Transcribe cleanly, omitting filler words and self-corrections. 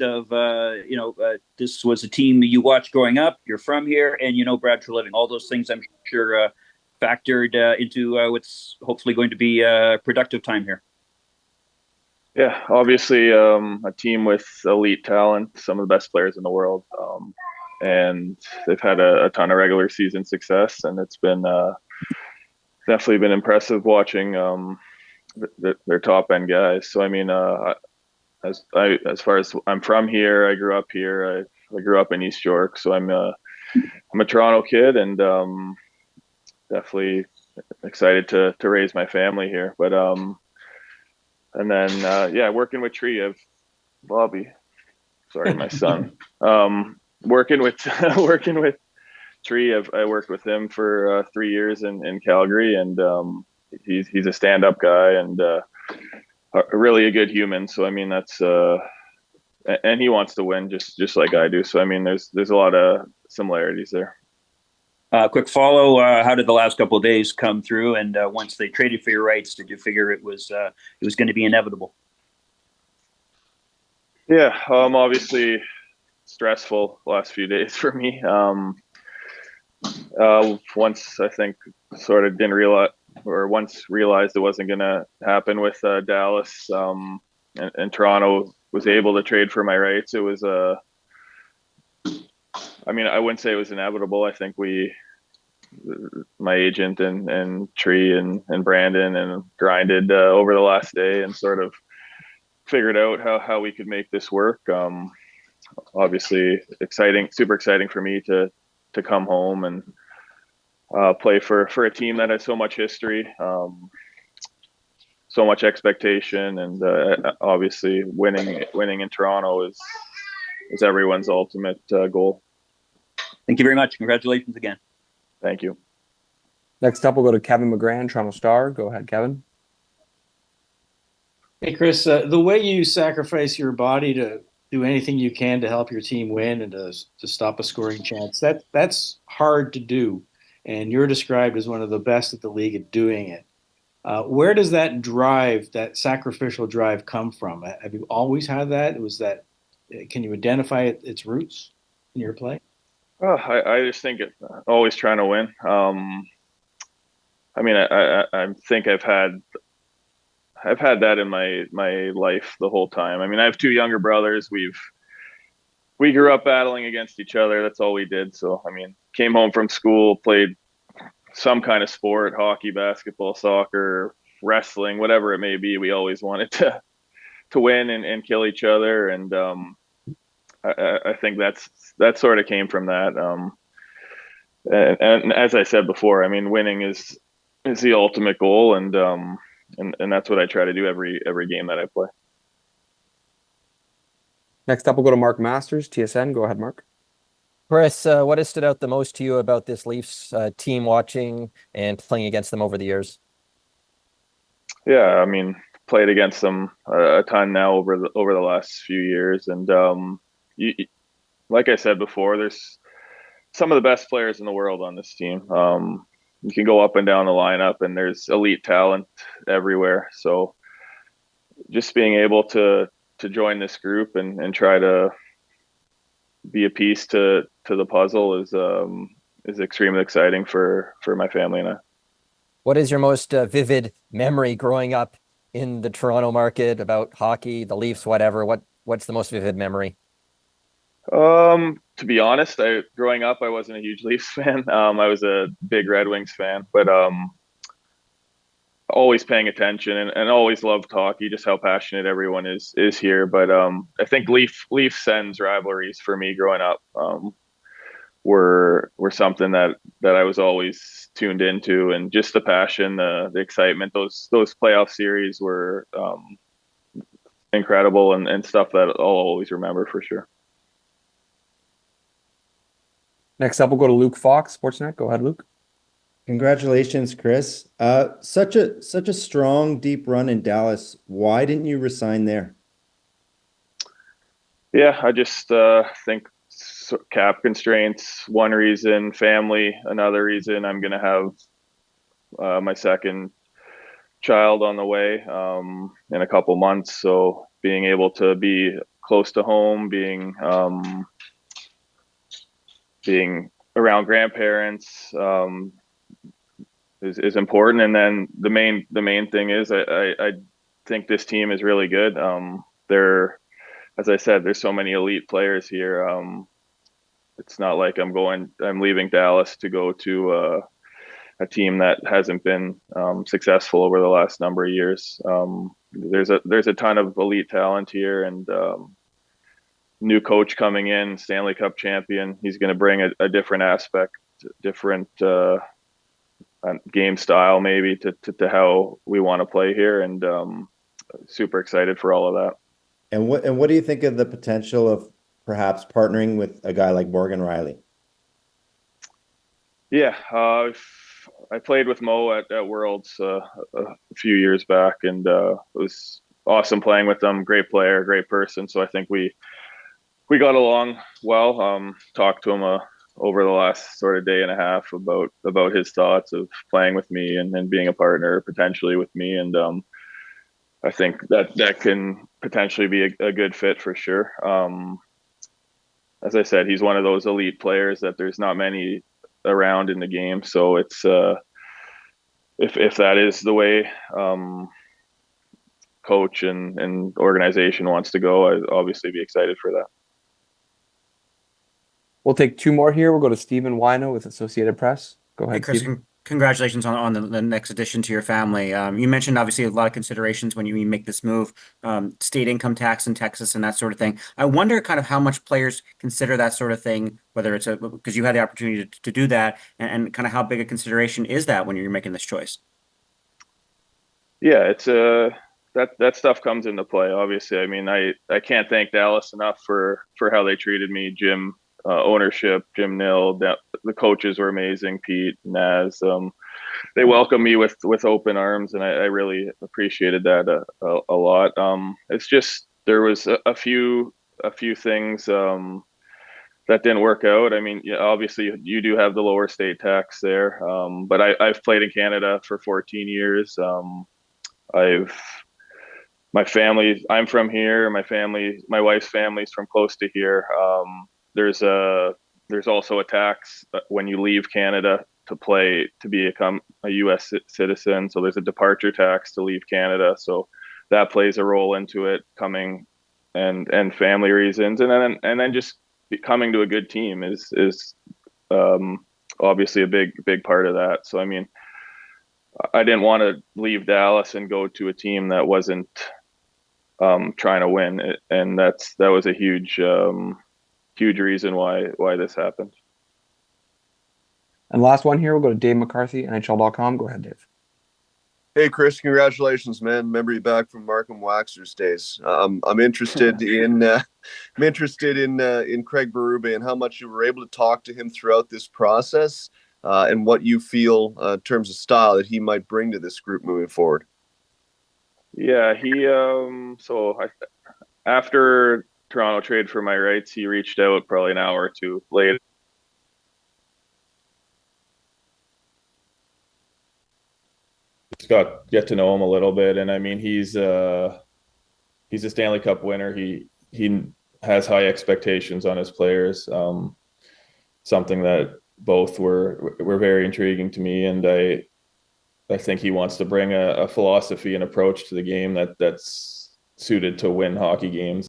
of, this was a team you watched growing up, you're from here, and Brad Treliving. All those things I'm sure factored into what's hopefully going to be a productive time here. Yeah, obviously a team with elite talent, some of the best players in the world, and they've had a ton of regular season success, and it's been definitely been impressive watching their top end guys. So I mean, as far as I'm from here, I grew up here. I grew up in East York, so I'm a Toronto kid, and definitely excited to raise my family here. But and then yeah, working with Tree of Bobby, sorry, my son. Working with working with Tree, I worked with him for 3 years in Calgary, and he's a stand-up guy and really a good human. So I mean, that's and he wants to win just like I do. So I mean, there's a lot of similarities there. Quick follow. How did the last couple of days come through? And once they traded for your rights, did you figure it was going to be inevitable? Yeah, obviously stressful last few days for me. Once I think sort of didn't realize, or once realized it wasn't going to happen with Dallas, and Toronto was able to trade for my rights. It was I mean, I wouldn't say it was inevitable. I think my agent and Tree and Brandon and grinded over the last day and sort of figured out how we could make this work. Obviously exciting, super exciting for me to come home and play for a team that has so much history, so much expectation, and obviously winning in Toronto is everyone's ultimate goal. Thank you very much. Congratulations again. Thank you. Next up, we'll go to Kevin McGran, Toronto Star. Go ahead, Kevin. Hey, Chris, the way you sacrifice your body to do anything you can to help your team win and to stop a scoring chance, that's hard to do. And you're described as one of the best at the league at doing it. Where does that drive, that sacrificial drive, come from? Have you always had that? Can you identify its roots in your play? I just think always trying to win. I mean, I think I've had that in my life the whole time. I mean, I have two younger brothers. We grew up battling against each other. That's all we did. So, I mean, came home from school, played some kind of sport, hockey, basketball, soccer, wrestling, whatever it may be. We always wanted to win and kill each other. And I think that sort of came from that. And as I said before, I mean, winning is the ultimate goal. And that's what I try to do every game that I play. Next up, we'll go to Mark Masters, TSN. Go ahead, Mark. Chris, what has stood out the most to you about this Leafs team, watching and playing against them over the years? Yeah, I mean, played against them a ton now over the last few years, and like I said before, there's some of the best players in the world on this team. You can go up and down the lineup, and there's elite talent everywhere. So just being able to join this group and try to be a piece to the puzzle is extremely exciting for my family and I. What is your most vivid memory growing up in the Toronto market about hockey, the Leafs, whatever? What's the most vivid memory? To be honest, growing up, I wasn't a huge Leafs fan. I was a big Red Wings fan, but always paying attention and always loved hockey, just how passionate everyone is here. But I think Leaf Sens rivalries for me growing up were something that I was always tuned into, and just the passion, the excitement. Those playoff series were incredible and stuff that I'll always remember for sure. Next up, we'll go to Luke Fox, Sportsnet. Go ahead, Luke. Congratulations, Chris. Such a strong, deep run in Dallas. Why didn't you resign there? Yeah, I just think cap constraints, one reason, family, another reason. I'm going to have my second child on the way in a couple months. So being able to be close to home, being around grandparents is important. And then the main thing is I think this team is really good. They're, as I said, there's so many elite players here. It's not like I'm leaving Dallas to go to a team that hasn't been successful over the last number of years. There's a ton of elite talent here, and new coach coming in, Stanley Cup champion. He's going to bring a different aspect, different game style maybe to how we want to play here, and super excited for all of that. And what do you think of the potential of perhaps partnering with a guy like Morgan Rielly? Yeah, I played with Mo at Worlds a few years back, and it was awesome playing with him. Great player, great person. So I think we got along well. Talked to him over the last sort of day and a half about his thoughts of playing with me and being a partner potentially with me, and I think that can potentially be a good fit for sure. As I said, he's one of those elite players that there's not many around in the game. So it's if that is the way coach and organization wants to go, I'd obviously be excited for that. We'll take two more here. We'll go to Stephen Wino with Associated Press. Go ahead, Hey, Chris, Stephen. congratulations on the next addition to your family. You mentioned obviously a lot of considerations when you make this move, state income tax in Texas and that sort of thing. I wonder kind of how much players consider that sort of thing, whether it's because you had the opportunity to do that, and kind of how big a consideration is that when you're making this choice? Yeah, it's that stuff comes into play. Obviously, I mean, I can't thank Dallas enough for how they treated me. Jim, ownership, Jim Nill, the coaches were amazing. Pete, Naz, they welcomed me with open arms, and I really appreciated that a lot. It's just there was a few things that didn't work out. I mean, yeah, obviously you do have the lower state tax there, but I've played in Canada for 14 years. My family, I'm from here. My wife's family's from close to here. There's also a tax when you leave Canada to become a U.S. citizen. So there's a departure tax to leave Canada. So that plays a role into it, coming and family reasons, and then just coming to a good team is obviously a big part of that. So I mean, I didn't want to leave Dallas and go to a team that wasn't trying to win, and that was a huge reason why this happened. And last one here, we'll go to Dave McCarthy, NHL.com. Go ahead, Dave. Hey, Chris, congratulations, man. Remember you back from Markham Waxer's days. I'm interested in Craig Berube and how much you were able to talk to him throughout this process, and what you feel in terms of style that he might bring to this group moving forward. Yeah, after Toronto traded for my rights, he reached out probably an hour or two later. Just get to know him a little bit, and I mean he's a Stanley Cup winner. He has high expectations on his players. Something that both were very intriguing to me, and I think he wants to bring a philosophy and approach to the game that's suited to win hockey games.